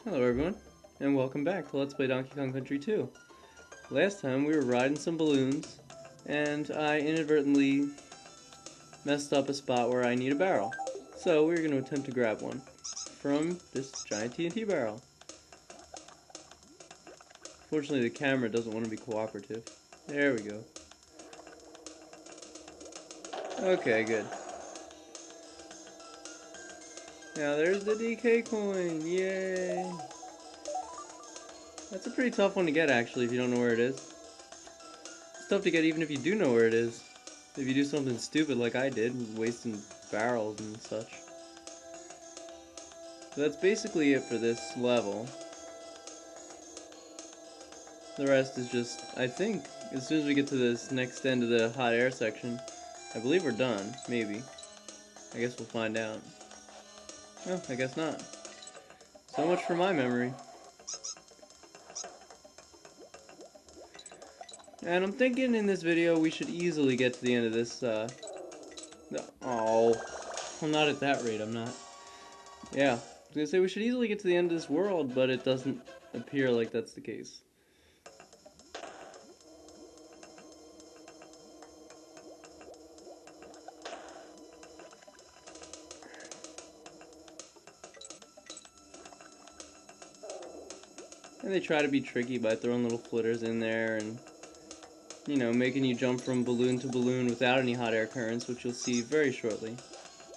Hello everyone, and welcome back to Let's Play Donkey Kong Country 2. Last time we were riding some balloons, and I inadvertently messed up a spot where I need a barrel. So we're going to attempt to grab one from this giant TNT barrel. Fortunately the camera doesn't want to be cooperative. There we go. Okay, good. Now there's the DK coin, yay! That's a pretty tough one to get actually if you don't know where it is. It's tough to get even if you do know where it is. If you do something stupid like I did, wasting barrels and such. So that's basically it for this level. The rest is just, I think, as soon as we get to this next end of the hot air section, I believe we're done, maybe. I guess we'll find out. No, I guess not. So much for my memory. And I'm thinking in this video we should easily get to the end of this, oh, I'm not at that rate, I'm not. Yeah, I was gonna say we should easily get to the end of this world, but it doesn't appear like that's the case. And they try to be tricky by throwing little flitters in there and, you know, making you jump from balloon to balloon without any hot air currents, which you'll see very shortly.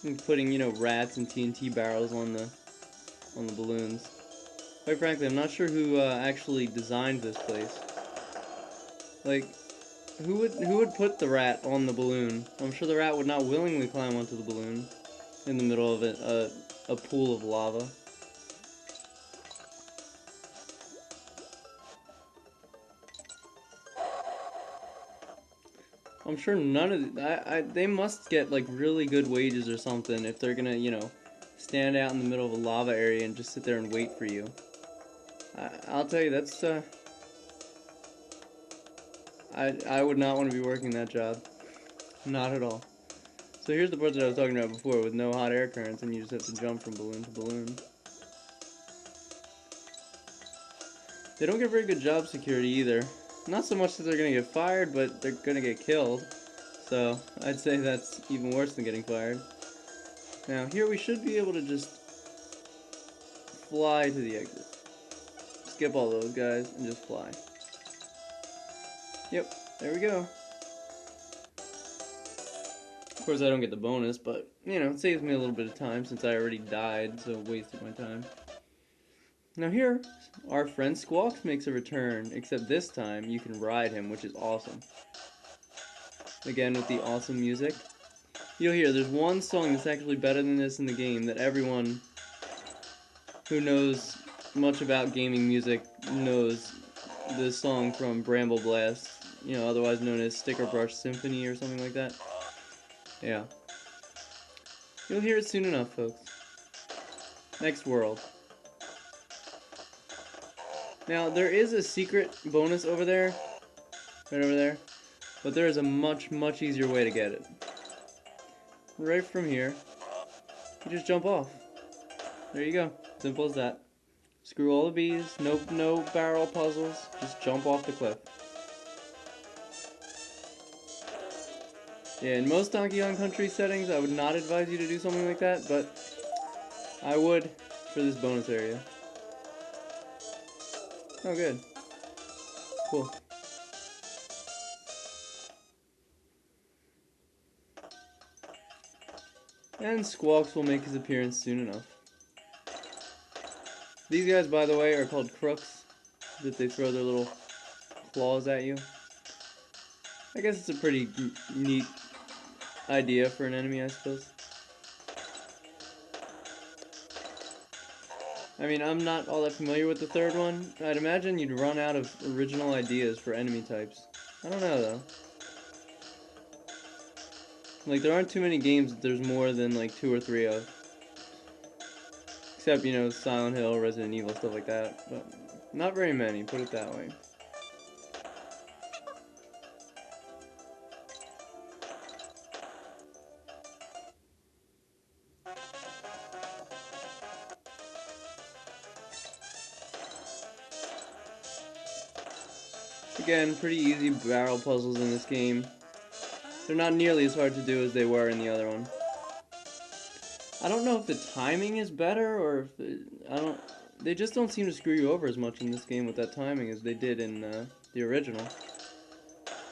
And putting, you know, rats and TNT barrels on the balloons. Quite frankly, I'm not sure who actually designed this place. Like, who would put the rat on the balloon? I'm sure the rat would not willingly climb onto the balloon in the middle of a pool of lava. I'm sure none of they must get like really good wages or something if they're gonna, you know, stand out in the middle of a lava area and just sit there and wait for you. I'll tell you, that's I would not want to be working that job, not at all. So here's the part that I was talking about before with no hot air currents and you just have to jump from balloon to balloon. They don't get very good job security either. Not so much that they're gonna get fired, but they're gonna get killed. So I'd say that's even worse than getting fired. Now here we should be able to just fly to the exit. Skip all those guys and just fly. Yep, there we go. Of course I don't get the bonus, but, you know, it saves me a little bit of time since I already died, so wasted my time. Now here, our friend Squawks makes a return, except this time you can ride him, which is awesome. Again with the awesome music. You'll hear there's one song that's actually better than this in the game that everyone who knows much about gaming music knows this song from Bramble Blast, you know, otherwise known as Sticker Brush Symphony or something like that. Yeah. You'll hear it soon enough, folks. Next world. Now, there is a secret bonus over there, right over there, but there is a much, much easier way to get it. Right from here, you just jump off. There you go. Simple as that. Screw all the bees, no barrel puzzles, just jump off the cliff. Yeah, in most Donkey Kong Country settings, I would not advise you to do something like that, but I would for this bonus area. Oh, good. Cool. And Squawks will make his appearance soon enough. These guys, by the way, are called crooks, that they throw their little claws at you. I guess it's a pretty neat idea for an enemy, I suppose. I mean, I'm not all that familiar with the third one. I'd imagine you'd run out of original ideas for enemy types. I don't know, though. Like, there aren't too many games that there's more than, like, 2 or 3 of. Except, you know, Silent Hill, Resident Evil, stuff like that. But not very many, put it that way. Again, pretty easy barrel puzzles in this game. They're not nearly as hard to do as they were in the other one. I don't know if the timing is better or if they just don't seem to screw you over as much in this game with that timing as they did in the original.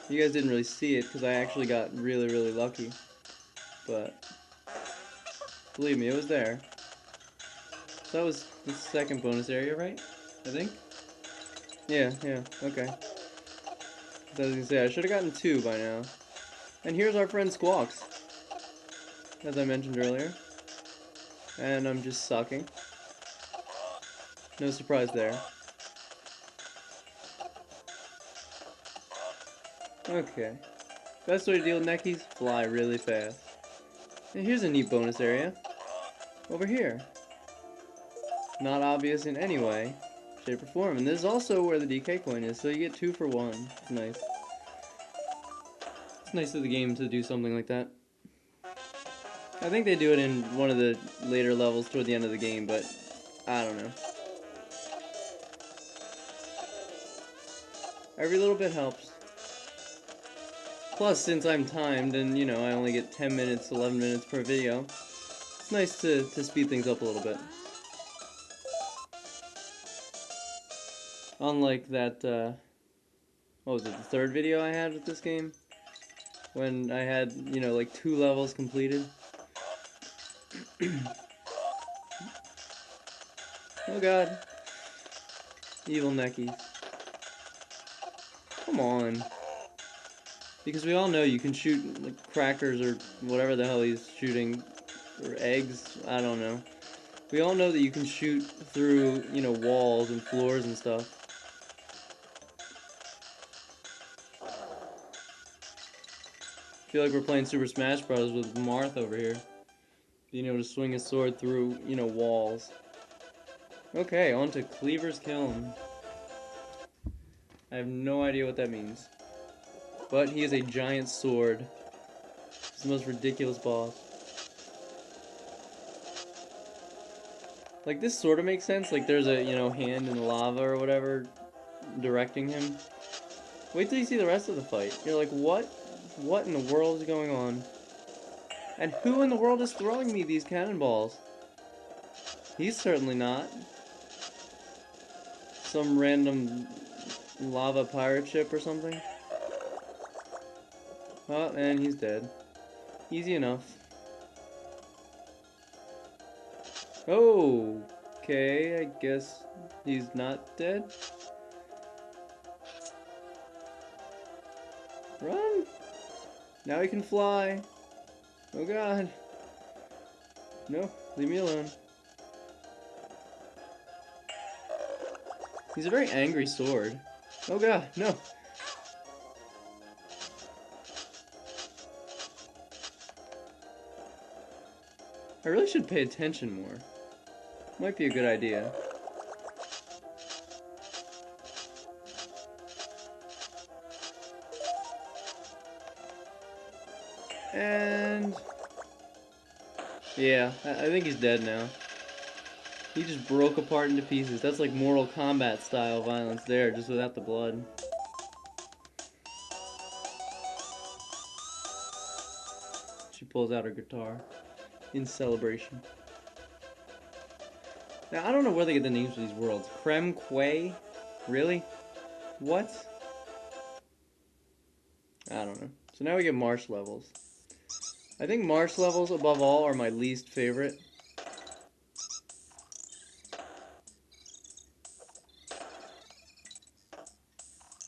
You guys didn't really see it because I actually got really, really lucky. But believe me, it was there. So that was the second bonus area, right? I think? Yeah, okay. So I was gonna say, I should have gotten 2 by now. And here's our friend Squawks, as I mentioned earlier. And I'm just sucking. No surprise there. Okay. Best way to deal with neckies, fly really fast. And here's a neat bonus area. Over here. Not obvious in any way, shape, or form. And this is also where the DK coin is, so you get 2 for 1. It's nice. It's nice of the game to do something like that. I think they do it in one of the later levels toward the end of the game, but I don't know. Every little bit helps. Plus, since I'm timed and, you know, I only get 10 minutes, 11 minutes per video, it's nice to speed things up a little bit. Unlike that, what was it, the 3rd video I had with this game? When I had, you know, like 2 levels completed. Oh god. Evil neckies. Come on. Because we all know you can shoot like crackers or whatever the hell he's shooting, or eggs, I don't know. We all know that you can shoot through, you know, walls and floors and stuff. I feel like we're playing Super Smash Bros. With Marth over here. Being able to swing his sword through, you know, walls. Okay, on to Cleaver's Kiln. I have no idea what that means. But he is a giant sword. It's the most ridiculous boss. Like, this sort of makes sense. Like, there's a, you know, hand in lava or whatever directing him. Wait till you see the rest of the fight. You're like, what? What in the world is going on? And who in the world is throwing me these cannonballs? He's certainly not. Some random lava pirate ship or something. Oh, and he's dead. Easy enough. Oh, okay, I guess he's not dead. Run! Now he can fly. Oh god. No, leave me alone. He's a very angry sword. Oh god, no. I really should pay attention more. Might be a good idea. And yeah, I think he's dead now. He just broke apart into pieces. That's like Mortal Kombat style violence there, just without the blood. She pulls out her guitar in celebration. Now, I don't know where they get the names for these worlds. Creme Quay? Really? What? I don't know. So now we get marsh levels. I think marsh levels, above all, are my least favorite.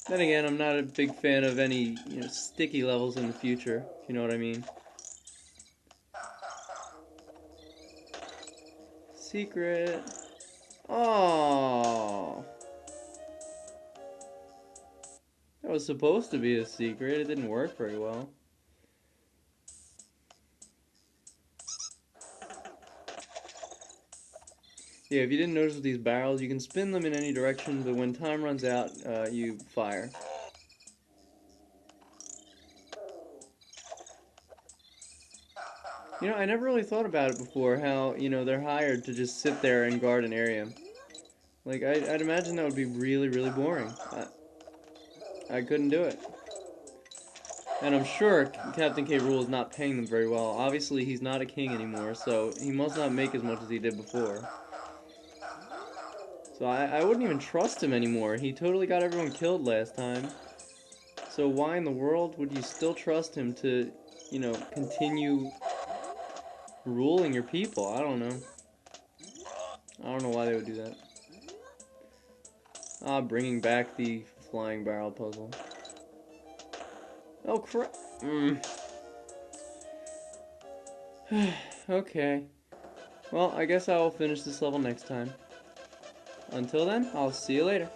Then again, I'm not a big fan of any, you know, sticky levels in the future, if you know what I mean. Secret. Oh, that was supposed to be a secret. It didn't work very well. Yeah, if you didn't notice with these barrels, you can spin them in any direction, but when time runs out, you fire. You know, I never really thought about it before, how, you know, they're hired to just sit there and guard an area. Like, I'd imagine that would be really, really boring. I couldn't do it. And I'm sure Captain K. Rool is not paying them very well. Obviously, he's not a king anymore, so he must not make as much as he did before. So I wouldn't even trust him anymore. He totally got everyone killed last time. So why in the world would you still trust him to, you know, continue ruling your people? I don't know. I don't know why they would do that. Ah, bringing back the flying barrel puzzle. Oh, crap. Okay. Well, I guess I will finish this level next time. Until then, I'll see you later.